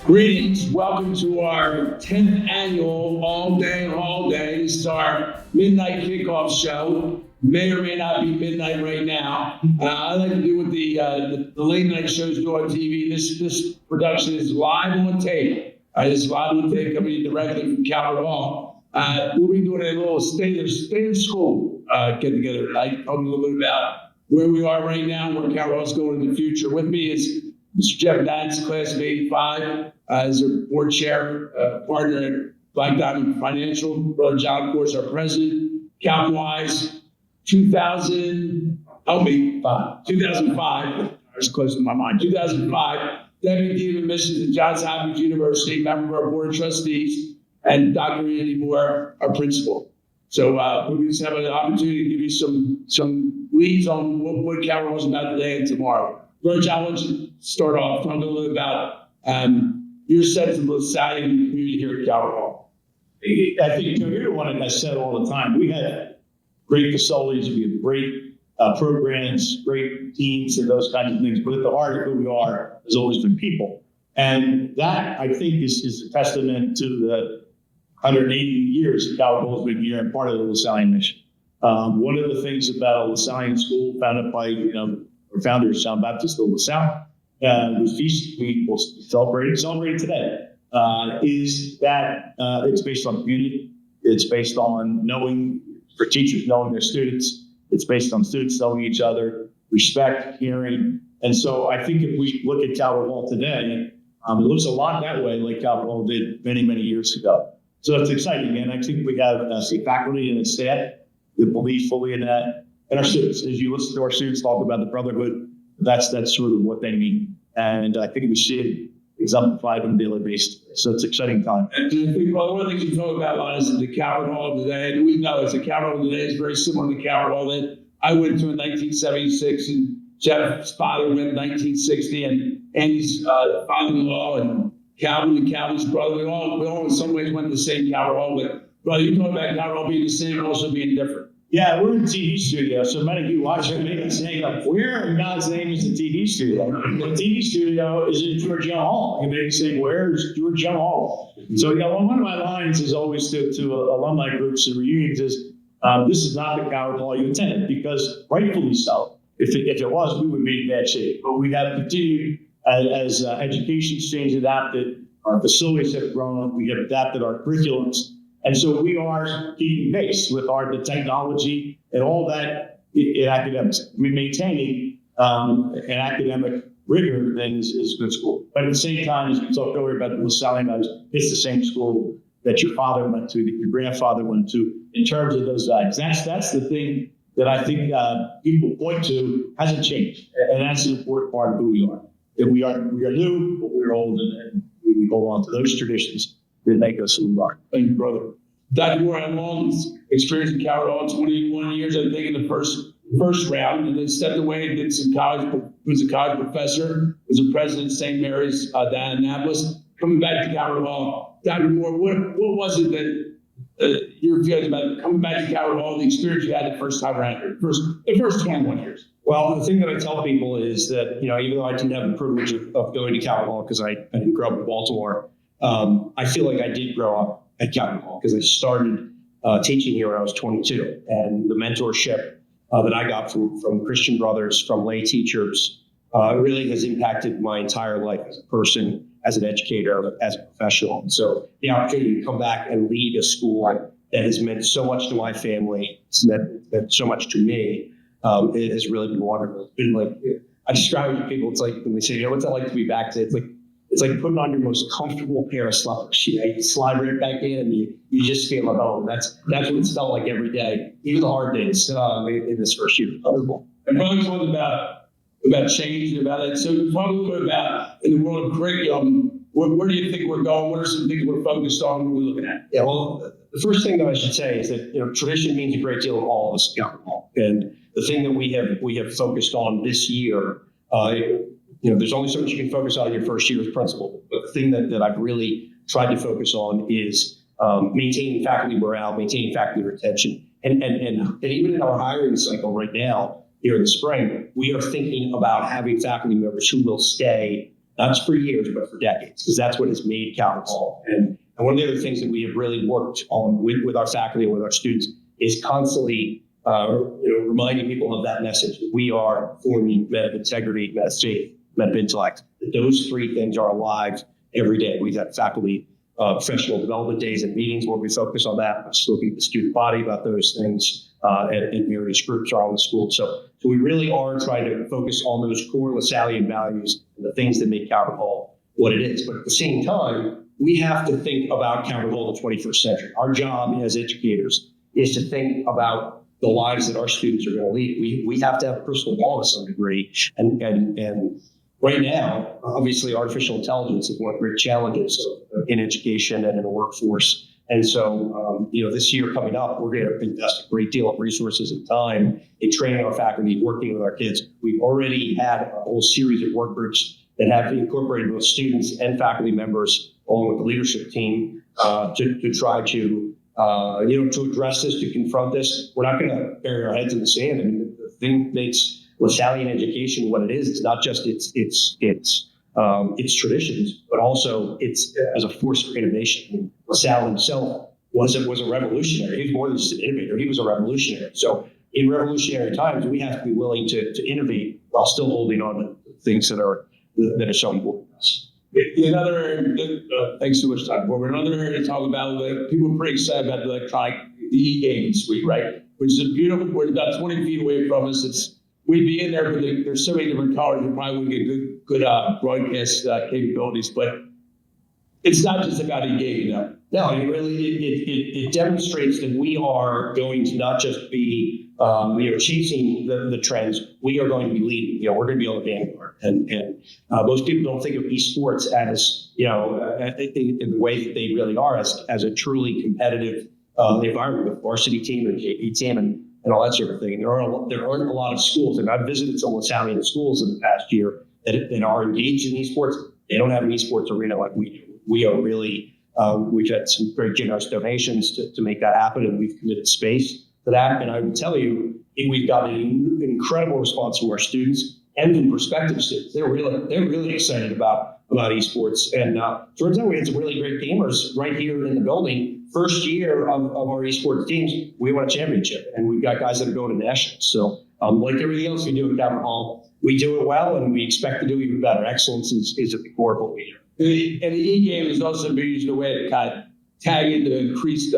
Greetings. Welcome to our 10th annual all day. This is our midnight kickoff show. May or may not be midnight right now. I like to do what the late night shows do on TV. This production is live on tape. This is live on tape coming directly from Calvert Hall. We'll be doing a little state of school get together tonight. Talking a little bit about where we are right now, where Calvert Hall's going in the future. With me is Mr. Jeff Dance, class of 85, as our board chair, partner at Black Diamond Financial. Brother John, of course, our president. Count wise, 2005. I was close to my mind. 2005, Deputy Dean of Admissions at Johns Hopkins University, member of our board of trustees, and Dr. Andy Moore, our principal. So we're going to have an opportunity to give you some leads on what Calvert Hall's about today and tomorrow. Brother John, why don't you start off talking a little bit about your sense of the LaSallian community here at Calvert Hall? I think you're the one that has said all the time, we have great facilities, we have great programs, great teams, and those kinds of things. But at the heart of who we are has always been people. And that, I think, is a testament to the 180 years that Calvert Hall has been here and part of the LaSallian mission. One of the things about a LaSallian school founded by, our founder, John Baptist of LaSalle, whose feast we will celebrate today, is that it's based on community. It's based on knowing, for teachers knowing their students. It's based on students knowing each other, respect, caring. And so I think if we look at Calvert Hall today, it looks a lot that way like Calvert Hall did many, many years ago. So it's exciting. And I think we have faculty and staff that believe fully in that. And our students, as you listen to our students talk about the brotherhood, that's sort of what they mean. And I think we see it exemplified on a daily basis. So it's an exciting time. And I think one of the things you talk about a lot is the Calvert Hall today. And we know that the Calvert Hall today is very similar to the Calvert Hall that I went to in 1976, and Jeff's father went in 1960, and Andy's father-in-law, and Calvin and Calvin's brother. We all in some ways went to the same Calvert Hall. But brother, you talk about Calvert Hall being the same and also being different. Yeah, we're in the TV studio, so many of you watching may be saying, where in God's name is the TV studio? The TV studio is in George Young Hall. You may be saying, where is George Young Hall? So, one of my lines is always to alumni groups and reunions is, this is not the Calvert Hall you attended, because rightfully so. If it was, we would be in bad shape. But we have continued as education's changed, adapted, our facilities have grown, we have adapted our curriculums. And so we are keeping pace with the technology and all that in academics. Maintaining an academic rigor then is good school. But at the same time, as we talked earlier about the LaSallian, it's the same school that your father went to, that your grandfather went to, in terms of those values. That's the thing that I think people point to hasn't changed. And that's an important part of who we are. That we are new, but we're old, and we hold on to those traditions that make us who we are. Thank you, brother. Dr. Moore had long experience in Calvert Hall, 21 years, I think, in the first round, and then stepped away and did some college, was a college professor, was a president of St. Mary's down in Annapolis. Coming back to Calvert Hall, Dr. Moore, what was it that your feelings about coming back to Calvert Hall, the experience you had the first time around here, the first 21 years? Well, the thing that I tell people is that, even though I didn't have the privilege of going to Calvert Hall because I didn't grow up in Baltimore, I feel like I did grow up at Calvert Hall because I started teaching here when I was 22. And the mentorship that I got from Christian brothers, from lay teachers, really has impacted my entire life as a person, as an educator, as a professional. And so the opportunity to come back and lead a school that has meant so much to my family, it's meant so much to me, it has really been wonderful. It's been like, I describe it to people, it's like when they say, what's it like to be back today? It's like putting on your most comfortable pair of slippers. You slide right back in and you just feel at home. That's what it's felt like every day, even the hard days in this first year. And brother talked about change and about it. So talk a little bit about in the world of curriculum, where do you think we're going? What are some things we're focused on? What are we looking at? Yeah, well, the first thing that I should say is that tradition means a great deal to all of us. And the thing that we have focused on this year, there's only so much you can focus on in your first year as principal. But the thing that I've really tried to focus on is maintaining faculty morale, maintaining faculty retention. And even in our hiring cycle right now, here in the spring, we are thinking about having faculty members who will stay not just for years, but for decades, because that's what has made Calvin Hall. And one of the other things that we have really worked on with our faculty and with our students is constantly reminding people of that message. We are forming men of integrity, men of faith, men of intellect. Those three things are alive every day. We've had faculty professional development days and meetings where we focus on that. We're speaking to the student body about those things, and various groups around the school. So we really are trying to focus on those core LaSallian values and the things that make Calvert Hall what it is. But at the same time, we have to think about Calvert Hall in the 21st century. Our job as educators is to think about the lives that our students are going to lead. We have to have a crystal ball to some degree. And right now, obviously, artificial intelligence is one of the great challenges in education and in the workforce. And so, this year coming up, we're going to invest a great deal of resources and time in training our faculty, working with our kids. We've already had a whole series of work groups that have incorporated both students and faculty members along with the leadership team to try to address this, to confront this. We're not going to bury our heads in the sand. I mean, the thing that makes LaSallian education what it is, it's not just its traditions, but also it's as a force for innovation. I mean, LaSalle himself was a revolutionary. He was more than just an innovator. He was a revolutionary. So in revolutionary times, we have to be willing to innovate while still holding on to things that are so important to us. Another, thanks so much, Dr. Borber. Another area to talk about, people are pretty excited about the electronic, the e-gaming suite, right? Which is a beautiful, we're about 20 feet away from us. We'd be in there, but there's so many different colors, we probably wouldn't get good broadcast capabilities. But it's not just about e-gaming, though. No, it demonstrates that we are going to not just be chasing the trends. We are going to be leading. We're going to be on the vanguard. And most people don't think of esports as in the way that they really are as a truly competitive environment with varsity team and JV team and all that sort of thing. And there aren't a lot of schools, and I've visited some LaSallian schools in the past year that are engaged in esports. They don't have an esports arena like we do. We are really. We've had some very generous donations to make that happen, and we've committed space to that. And I would tell you, we've got an incredible response from our students and from prospective students. They're really excited about esports. And turns out we had some really great gamers right here in the building. First year of our esports teams, we won a championship, and we've got guys that are going to nationals. So like everything else we do at Calvert Hall, we do it well, and we expect to do even better. Excellence is at the core of what we do. And the e-game is also being used in a way to kind of tag into increased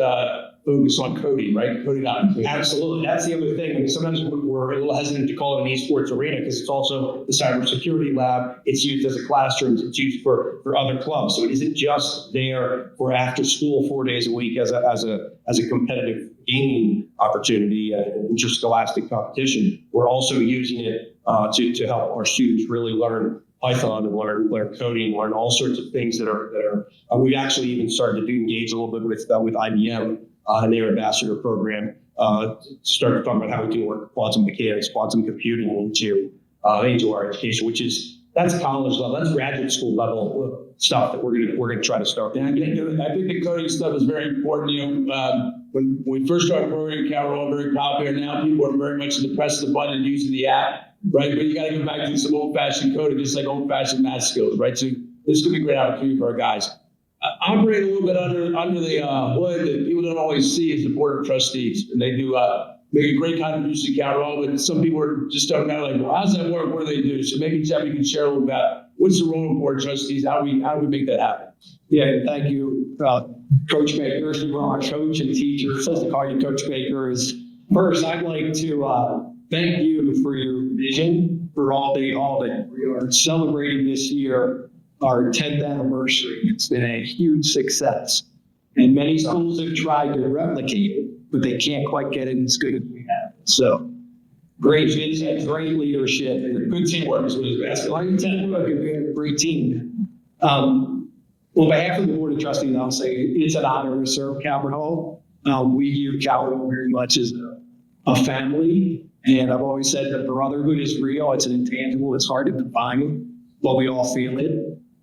focus on coding, right? Coding opportunities. Absolutely. That's the other thing. I mean, sometimes we're a little hesitant to call it an esports arena because it's also the cybersecurity lab. It's used as a classroom. It's used for other clubs. So it isn't just there for after school 4 days a week as a competitive gaming opportunity, interscholastic competition. We're also using it to help our students really learn Python and learn coding, learn all sorts of things that are. We've actually even started to engage a little bit with IBM and their ambassador program. Start to talk about how we can work quantum mechanics, quantum computing into our education, that's college level, that's graduate school level stuff that we're gonna try to start. Yeah, I think the coding stuff is very important. When we first started programming, Calvert Hall very popular. Now people are very much in the press of the button and using the app. Right, but you got to go back to some old-fashioned coding, just like old-fashioned math skills, right? So this could be a great opportunity for our guys. Operate a little bit under the hood that people don't always see is the board of trustees, and they do make a great contribution to Calvert Hall. But some people just don't know, like, well, how's that work? What do they do? So maybe Jeff, you can share a little about what's the role of board of trustees? How do we make that happen? Yeah, thank you, Coach Baker. You are our coach and teacher. So to call you Coach Baker is first. I'd like to thank you for your vision for All Day Audit. We are celebrating this year our 10th anniversary. It's been a huge success. And many schools have tried to replicate it, but they can't quite get it as good as we have. So great vision, great leadership, and good teamwork is what it's best. Great teamwork and we have a great team. On behalf of the Board of Trustees, I'll say it's an honor to serve Calvert Hall. We view Calvert Hall very much as a family. And I've always said that brotherhood is real. It's an intangible. It's hard to define, but we all feel it.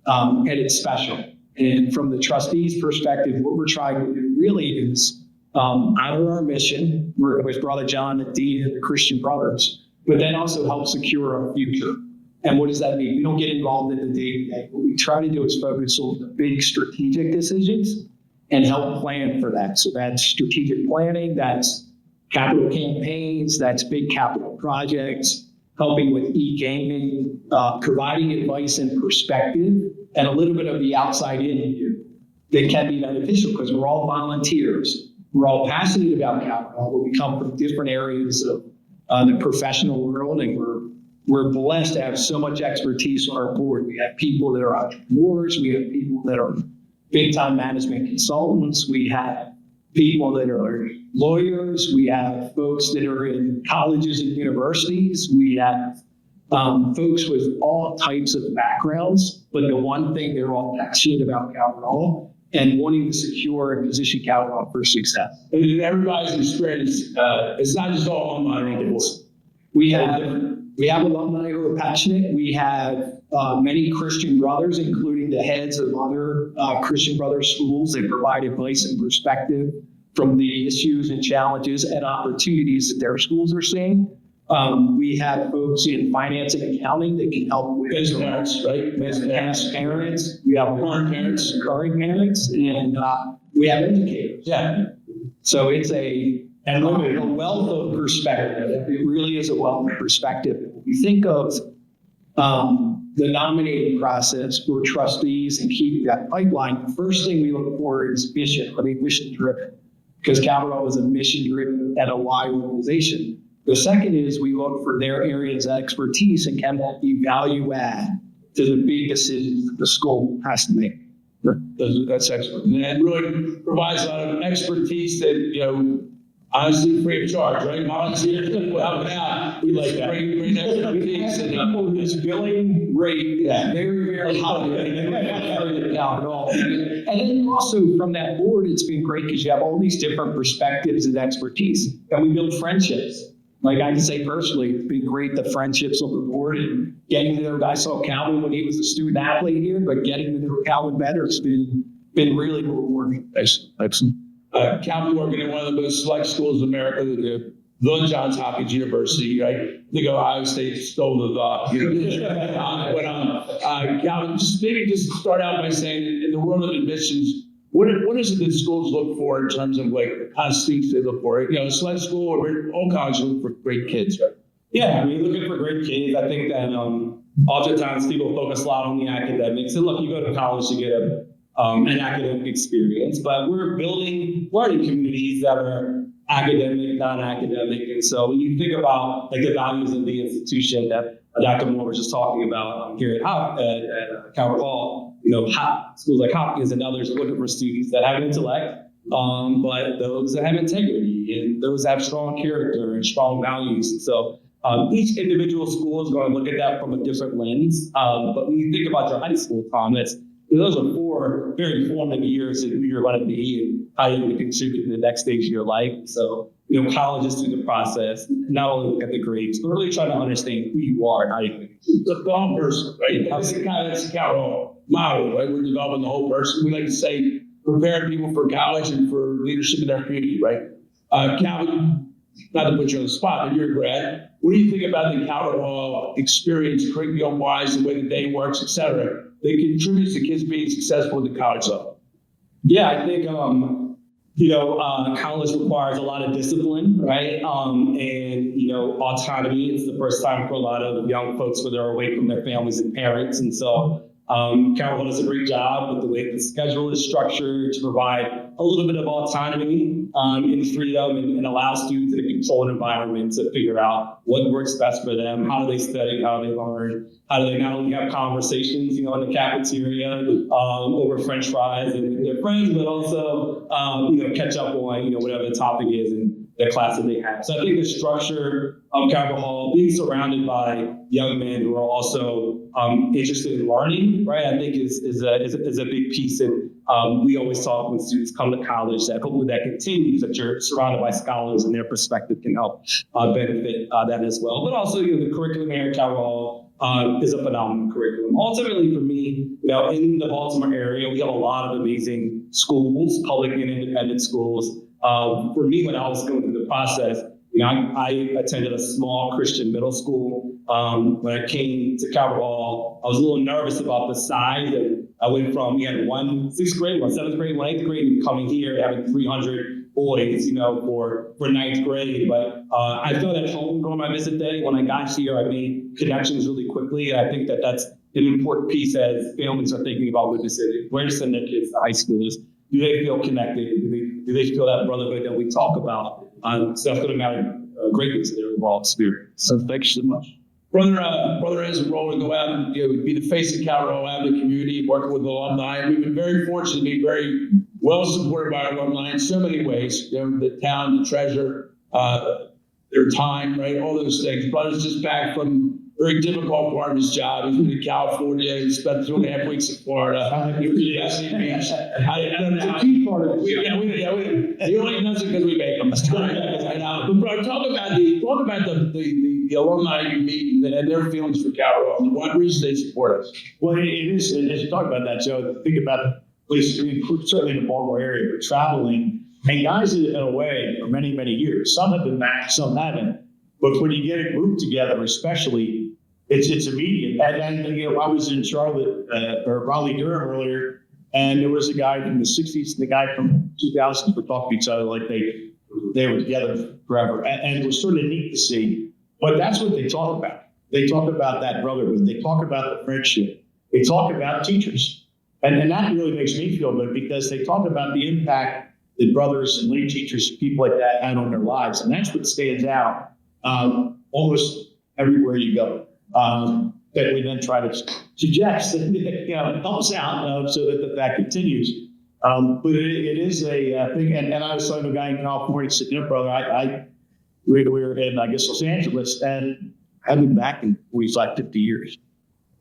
And it's special. And from the trustees' perspective, what we're trying to do really is honor our mission with Brother John, the Dean, and the Christian Brothers, but then also help secure our future. And what does that mean? We don't get involved in the day-to-day. What we try to do is focus on the big strategic decisions and help plan for that. So that's strategic planning, that's capital campaigns, that's big capital projects, helping with e-gaming, providing advice and perspective, and a little bit of the outside in here that can be beneficial because we're all volunteers. We're all passionate about capital, but we come from different areas of the professional world, and we're blessed to have so much expertise on our board. We have people that are entrepreneurs. We have people that are big-time management consultants. We have people that are lawyers. We have folks that are in colleges and universities. We have folks with all types of backgrounds, but the one thing they're all passionate about capital and wanting to secure and position capital for success. And in everybody's experience, it's not just all alumni on the board. We have alumni who are passionate. We have many Christian brothers, including the heads of other Christian Brothers schools that provide advice and perspective from the issues and challenges and opportunities that their schools are seeing. We have folks in finance and accounting that can help with Business parents, right? past parents. We have current parents, and we have educators. Yeah. So it's a wealth of perspective. It really is a wealth of perspective. If you think of the nominating process for trustees and keeping that pipeline, the first thing we look for is mission. I mean, mission driven, because Capital is a mission driven and a why organization. The second is we look for their areas of expertise and can that be value add to the big decisions that the school has to make. That's excellent. And it really provides a lot of expertise that, honestly, free of charge, right? Volunteers, helping out. We like that. Bring expertise and This billing rate, very, very high. At all. And then you also, from that board, it's been great because you have all these different perspectives and expertise, and we build friendships. Like I can say personally, it's been great, the friendships on the board and getting to know. I saw Calvin when he was a student athlete here, but getting to know Calvin better has been really rewarding. excellent. Calvin working in one of the most select schools in America, the Little Johns Hopkins University, right? I think Ohio State stole the Calvin, just start out by saying, in the world of admissions, what is it that schools look for in terms of like the kind of students they look for? Select school or all colleges look for great kids, right? Yeah, we're looking for great kids. I think that oftentimes people focus a lot on the academics. And look, you go to college to get an academic experience, but we're building learning communities that are academic, non-academic. And so when you think about like the values of the institution that Dr. Moore was just talking about here at Calvert Hall, schools like Hopkins and others are looking for students that have intellect, but those that have integrity and those that have strong character and strong values. And so each individual school is going to look at that from a different lens. But when you think about your high school comments, those are 4 very formative years of who you're going to be and how you're going to contribute to the next stage of your life. So, college is through the process, not only look at the grades, but really trying to understand who you are and how you're going to contribute. The whole person, right? That's the Calvert model, right? We're developing the whole person. We like to say, preparing people for college and for leadership in their community, right? Calvin, not to put you on the spot, but you're a grad. What do you think about the Calvert Hall experience, curriculum-wise, the way the day works, et cetera, that contributes to kids being successful at the college level? Yeah, I think, college requires a lot of discipline, right? And autonomy. It's the first time for a lot of young folks where they're away from their families and parents. And so Calvert does a great job with the way the schedule is structured to provide a little bit of autonomy and freedom and allow students in a controlled environment to figure out what works best for them. How do they study? How do they learn? How do they not only have conversations, in the cafeteria over French fries and their friends, but also, catch up on, whatever the topic is in the class that they have. So I think the structure of Calvert Hall, being surrounded by young men who are also interested in learning, right, I think is a big piece. And we always talk when students come to college that hopefully that continues, that you're surrounded by scholars and their perspective can help benefit that as well. But also, the curriculum here at Calvert Hall is a phenomenal curriculum. Ultimately, for me, in the Baltimore area, we have a lot of amazing schools, public and independent schools. For me, when I was going through the process, I attended a small Christian middle school When I came to Calvert Hall, I was a little nervous about the size. And I went from, we had one 6th grade, one 7th grade, one 8th grade, and coming here, having 300 boys, for 9th grade. But I felt at home during my visit day. When I got here, I made connections really quickly. And I think that that's an important piece as families are thinking about where to send their kids to high schoolers. Do they feel connected? Do they feel that brotherhood that we talk about? So that's going to matter greatly to their overall experience. So thanks so much. Brother has a role to go out and be the face of Calvert Hall out in the community, working with alumni. And we've been very fortunate to be very well supported by our alumni in so many ways. The town, the treasure, their time, right? All those things. Brother's just back from a very difficult part of his job. He's been in California. He spent 2.5 weeks in Florida. He really has to be. I don't know. Key part of it. He only does it because we make him. But bro, talk about the alumni you meet and their feelings for Calvert Hall. One reason they support us. Well, it is, and as you talk about that, Joe, think about places, certainly in the Baltimore area, but traveling, and guys in a way for many, many years. Some have been back, some haven't. But when you get a group together, especially, it's immediate. And I was in Charlotte or Raleigh-Durham earlier, and there was a guy from the 60s and the guy from 2000s were talking to each other like they were together forever. And it was sort of neat to see. But that's what they talk about. They talk about that brotherhood. They talk about the friendship. They talk about teachers. And that really makes me feel good because they talk about the impact that brothers and lead teachers, people like that, had on their lives. And that's what stands out almost everywhere you go. That we then try to suggest that it helps out so that continues. But it is a thing. And I was talking to a guy in California, said, brother, we were in, Los Angeles, and I've been back in 45, 50 years.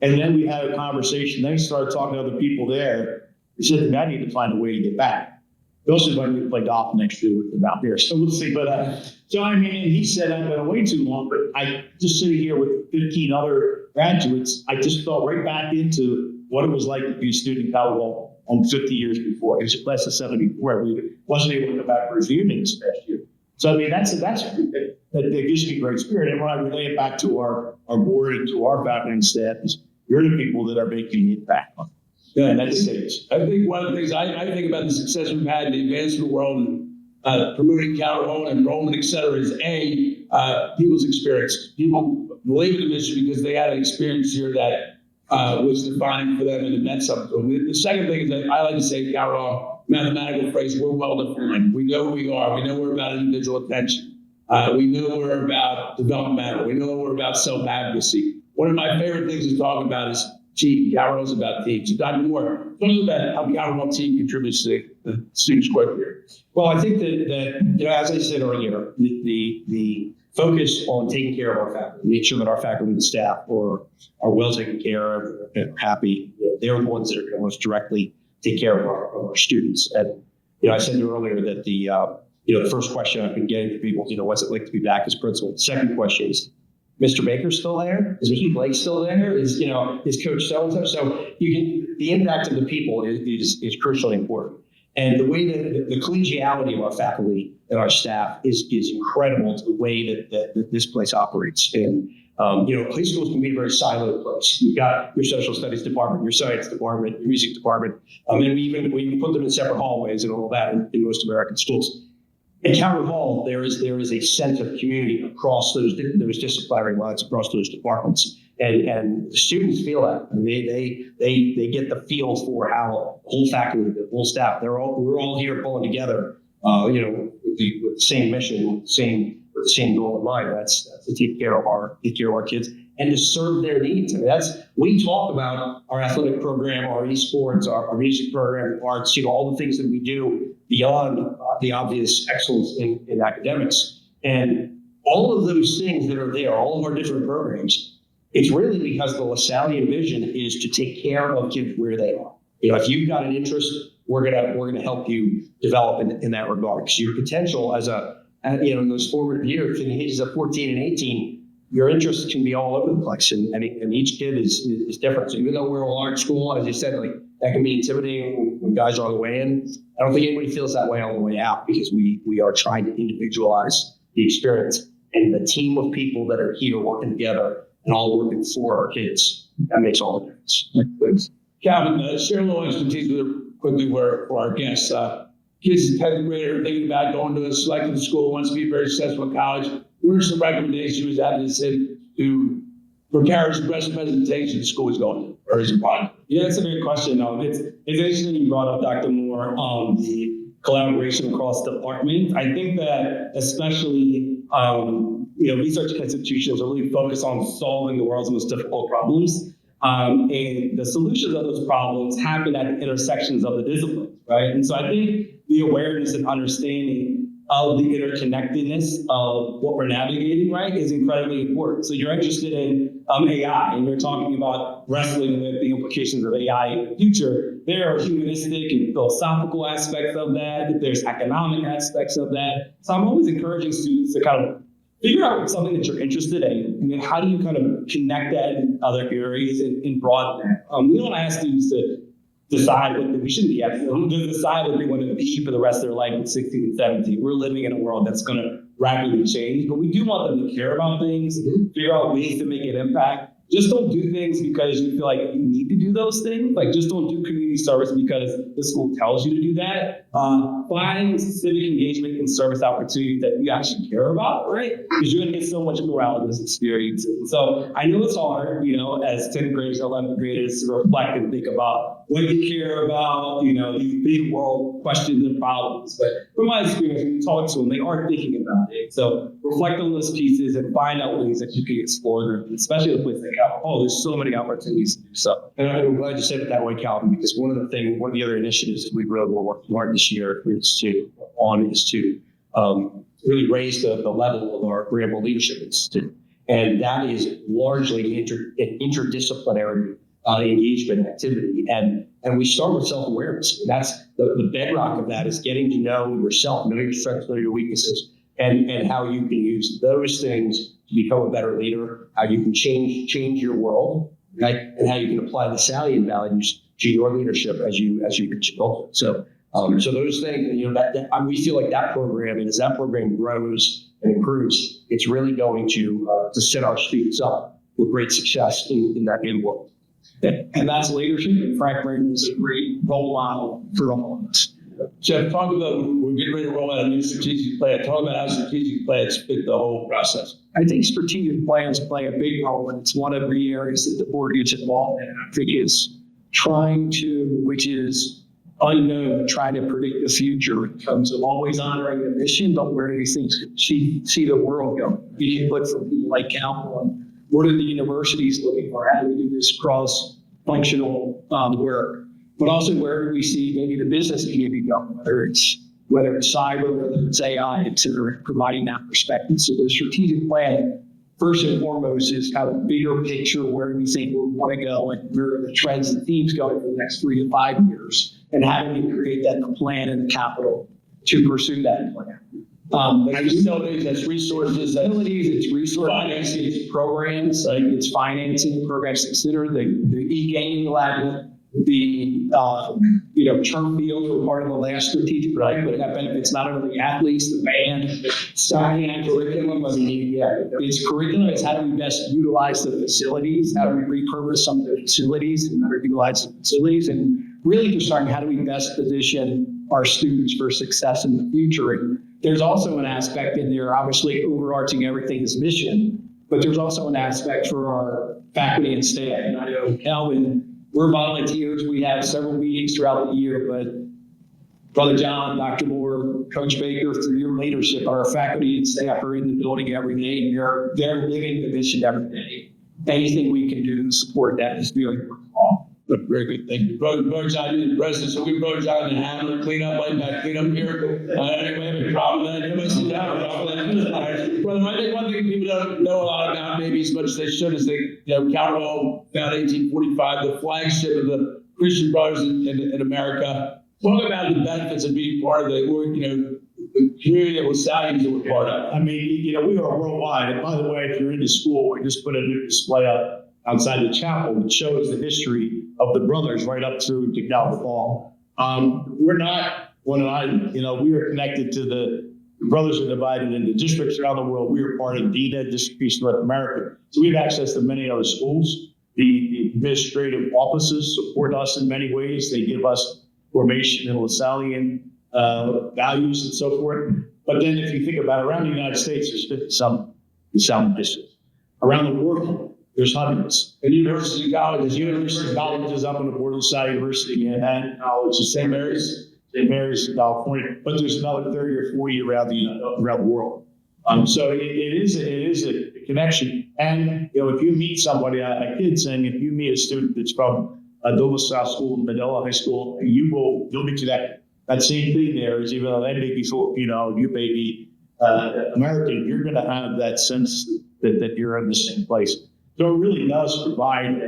And then we had a conversation. Then we started talking to other people there. He said, I need to find a way to get back. He also wanted to play golf next year with them out there. So we'll see. But and he said, I've been away too long, but I just sitting here with 15 other graduates, I just fell right back into what it was like to be a student in Calvert Hall 50 years before. It was a class of 74. We wasn't able to come back for his union this past year. So, that gives me great spirit. And when I relay it back to our board and to our faculty and staff, is you're the people that are making it back. Yeah, and that's it. I think one of the things I think about the success we've had in the advancement world and promoting Calvert Hall and enrollment, et cetera, is people's experience. People believe in the mission because they had an experience here that was defining for them and it meant something. The second thing is that I like to say, Calvert Hall, mathematical phrase, we're well defined. We know who we are. We know we're about individual attention. We know we're about developmental. We know we're about self-advocacy. One of my favorite things to talk about is team. Calvert Hall's about teams. So Dr. Moore, tell me about how the Calvert Hall team contributes to the students' growth here. Well, I think that as I said earlier, the focus on taking care of our faculty, make sure that our faculty and staff are well taken care of, and happy. They're the ones that are going to most directly take care of our students. And I said earlier that the first question I've been getting to people, what's it like to be back as principal? The second question is, Mr. Baker still there? Is Mr. Blake still there? Is Coach so-and-so? So the impact of the people is crucially important. And the way that the collegiality of our faculty and our staff is incredible to the way that this place operates. And, high schools can be a very siloed place. You've got your social studies department, your science department, your music department. And we even put them in separate hallways and all that in most American schools. In Calvert Hall, there is a sense of community across those disciplinary lines, across those departments, and the students feel that. I mean, they get the feel for how the whole faculty, the whole staff, we're all here pulling together, with the same mission, with the same goal in mind. That's to take care of our kids and to serve their needs. I mean, we talk about our athletic program, our esports, our music program, arts, all the things that we do beyond the obvious excellence in academics. And all of those things that are there, all of our different programs, it's really because the LaSallian vision is to take care of kids where they are. If you've got an interest, we're gonna help you develop in that regard. Because your potential in those formative years, in the ages of 14 and 18, your interests can be all over the place, and each kid is different. So even though we're a large school, as you said, that can be intimidating when guys are on the way in. I don't think anybody feels that way on the way out because we are trying to individualize the experience. And the team of people that are here working together and all working for our kids. That makes all the difference. Calvin, share a little expertise quickly for our guests. Kids in 10th grade are thinking about going to a selected school, wants to be very successful in college. What are some recommendations you was having to say to prepare his best presentation the school is going to, or is it fine? Yeah, that's a great question. It's interesting you brought up, Dr. Moore, the collaboration across departments. I think that especially, research institutions are really focused on solving the world's most difficult problems. And the solutions of those problems happen at the intersections of the disciplines, right? And so I think the awareness and understanding of the interconnectedness of what we're navigating, right, is incredibly important. So you're interested in AI, and you're talking about wrestling with the implications of AI in the future. There are humanistic and philosophical aspects of that. There's economic aspects of that. So I'm always encouraging students to kind of figure out something that you're interested in, and then how do you kind of connect that in other areas and broaden that. We don't ask students to decide what we shouldn't be asking them to decide what they want to be for the rest of their life at 16 and 17. We're living in a world that's going to rapidly change, but we do want them to care about things, figure out ways to make an impact. Just don't do things because you feel like you need to do those things. Like, just don't do community service because the school tells you to do that. Find civic engagement and service opportunities that you actually care about, right? Because you're going to get so much more out of this experience. So I know it's hard, as 10th graders, 11th graders to reflect and think about what you care about, these big world questions and problems. But from my experience, when you talk to them, they are thinking about it. So reflect on those pieces and find out ways that you can explore them, especially the place like, there's so many opportunities to do so. And I'm glad you said it that way, Calvin, because one of the other initiatives that we really were working hard this year is to really raise the level of our Greenville Leadership Institute. And that is largely an interdisciplinary engagement activity. And we start with self-awareness. That's the bedrock of that is getting to know yourself, know your strengths, know your weaknesses, and how you can use those things to become a better leader, how you can change your world, right? And how you can apply the salient values to your leadership as you reach goals. So those things, we feel like that program, and as that program grows and improves, it's really going to set our students up with great success in that new world. And that's leadership. And Frank Braden is a great role model for all of us. Jeff, talk about, we're getting ready to roll out a new strategic plan. Talk about how strategic plans fit the whole process. I think strategic plans play a big role, and it's one of the areas that the board gets involved in. I think is which is unknown, trying to predict the future in terms of always honoring the mission, but where these things see the world go. You input from people like Cal on what are the universities looking for? How do we do this cross-functional work? But also, where do we see maybe the business community going, whether it's cyber, whether it's AI, et cetera, providing that perspective. So the strategic plan, first and foremost, is kind of a bigger picture where we think we want to go and where are the trends and themes going for the next 3 to 5 years, and how do we create that plan and the capital to pursue that plan. That's resources, it's resources, it's programs, like it's financing programs. Consider the e-gaming lab. The term fields were part of the last strategic plan, but that benefits not only the athletes, the band, studying and curriculum. It's curriculum. It's how do we best utilize the facilities? How do we repurpose some of the facilities and better utilize the facilities? And really just starting how do we best position our students for success in the future? And there's also an aspect in there, obviously overarching everything is mission, but there's also an aspect for our faculty and staff. And I know Calvin, we're volunteers. We have several meetings throughout the year, but Brother John, Dr. Moore, Coach Baker, through your leadership, our faculty and staff are in the building every day, and they're living the mission every day. Anything we can do to support that is very worthwhile. Very good. Thank you. Brother John, you're the president, so we Brother John and Hammer clean up like that, clean up here. Anybody have a problem with that? Anybody sit down? Brother, I think one thing people don't know a lot about, maybe as much as they should, is Calvin Hall founded 1845, the flagship of the Christian Brothers in America. Talk about the benefits of being part of the community that was values that we're part of. I mean, we are worldwide. And by the way, if you're in the school, we just put a new display up outside the chapel that shows the history of the brothers right up through to Calvin Hall. We're not we are connected to brothers are divided into districts around the world. We are part of DNED, District East North America. So we have access to many other schools. The administrative offices support us in many ways. They give us formation in Lasallian values and so forth. But then if you think about it, around the United States, there's 50-some Lasallian districts. Around the world, there's hundreds. And university colleges, University colleges up on the border of LaSalle University and college, the St. Mary's in California, but there's another 30 or 40 around the world. So it is a connection. And if you meet somebody, a kid saying, if you meet a student that's from Douglas South School, Manila High School, you'll be to that same thing there. Is even though they may be Filipino, you may be American, you're going to have that sense that you're in the same place. So it really does provide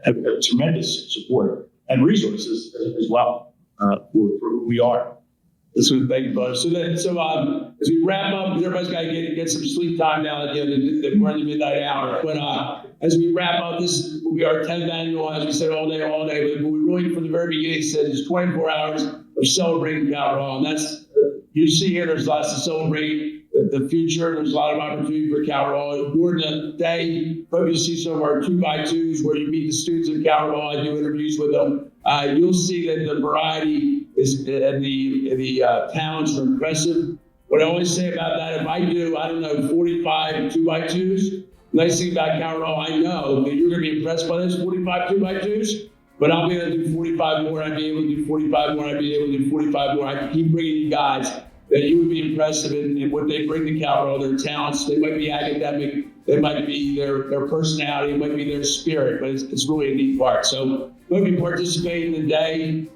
a tremendous support and resources as well for who we are. This was thank you, Bud. So as we wrap up, because everybody's got to get some sleep time now. We're in the midnight hour. But as we wrap up, this will be our 10th annual, as we said, all day. But we really, from the very beginning, said there's 24 hours of celebrating Calvert. And that's, you see here, there's lots to celebrate the future. There's a lot of opportunity for Calvert. During the day, you'll see some of our 2x2s where you meet the students of Calvert. I do interviews with them. You'll see that the variety is, and the talents are impressive. What I always say about that, if I do, 45 2x2s, nice thing about Calvert, I know that you're going to be impressed by those 45 2x2s, but I'll be able to do 45 more. I'd be able to do 45 more. I'd be able to do 45 more. I can keep bringing you guys that you would be impressive in what they bring to Calvert, their talents. They might be academic, they might be their personality, it might be their spirit, but it's really a neat part. So hope you participate in the day.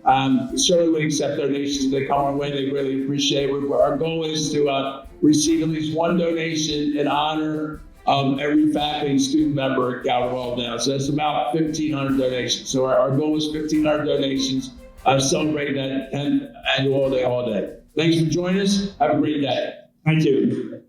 Certainly would accept donations if they come our way. They really appreciate it. Our goal is to receive at least one donation in honor of every faculty and student member at Calvert Hall now. So that's about 1,500 donations. So our goal is 1,500 donations celebrating that 10th annual all day. Thanks for joining us. Have a great day. Thank you.